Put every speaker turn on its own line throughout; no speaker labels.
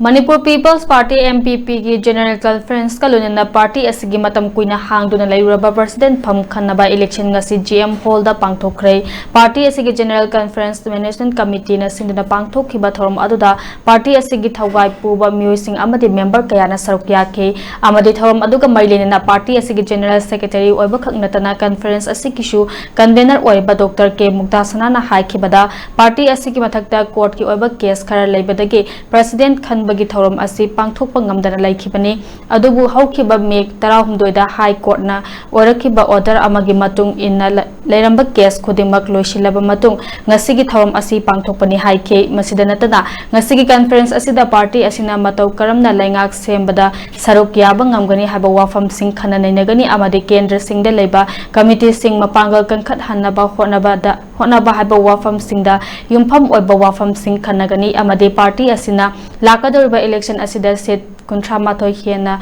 Manipur People's Party MPP की General Conference का लुनना party असगी मतम कुइना हांगदुना लाइरबा प्रेसिडेंट फम खन्नबा election ngasi GM Hall da pangthokre party asigi General Conference Management Committee na sinduna pangthokhiba thorom aduda party asigi thawai puba mioising amadi member kayana saruk yake amadi thorom aduga mailena party asigi General Secretary oiba khaknatana conference asigi shu convener oiba Dr. K Muktasana na haikhibada party asigi mathakta court ki oiba case khara leibadagi president khan bagi thorom asi pangthokpa ngamdana laikhibani adubu haukiba mek 16 da high court na orakhiba order amagi matung inna leiramba case khodimak loisilaba matung ngasigi thorom asi pangthokpani haike masida natana ngasigi conference asida party asina matau karamna laingak sembada saruk yaba ngamgani haba wafam sing khana nainagani amadi kendra singda leiba committee sing mapangal kankhat hanaba honaba haba wafam singda yumpham oiba wafam sing khanagani amadi party asina lakadorba election asida set kuntra mathoi hena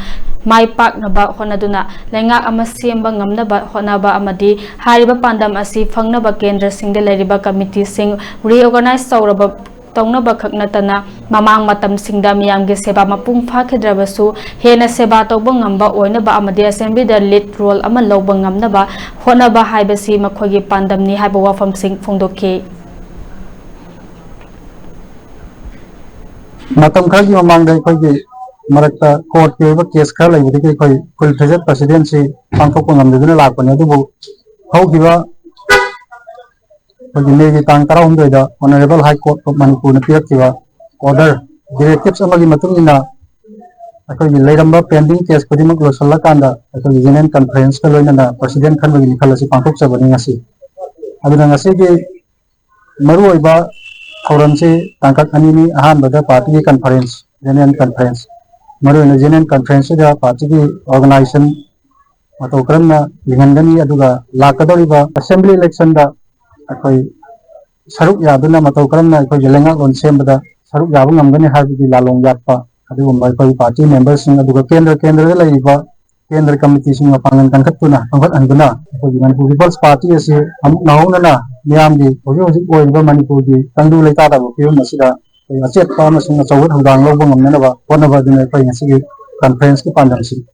mai pak naba honaduna lenga ama semba ngamnaba honaba amadi hariba pandam asi phangnaba kendra singda leriba committee sing reorganize sauraba taunaba khaknatana mamang matam singda miyamge seba mapung phakedrabasu hena seba tawba ngamba oinaba amadi assembly da lead role ama lawba ngamnaba honaba haibasi makhogi pandamni haiba wafam sing phongdoke
matam khagi mamangda khogi marakta court ke ba case kha lai budi khoi full fledged presidency pangthok ngamduna lakpani adubu haugiba khogi megi tang 12 da honorable high court of Manipur na pirakhiba order directives amagi matungina akhoi leiramba pending case khodimak losalla kanda akhoi general conference ka loina na president khan bagi khalasi pangthok chabani ngasi aduna ngasi ge maru oiba Forum tangkat anini ahan bada party conference general conference maru na general conference da party organization atau karena lingandani aduga lakadoriba assembly election da akoi saruk yaduna matau karena akoi jelenga on sembada saruk yabu ngamgani habidi lalong yakpa aduga mai party members sing aduga kendra laiba kendra committee sing apangan tangkatuna pangkat anduna akoi Manipur People's Party ase amuk nauna na miyamdi hoji oiba Manipur di tangdu leita da bo masida achet pa masing achawat hudang lobang ngamnaba honaba dina kai ngasi conference ki pandam si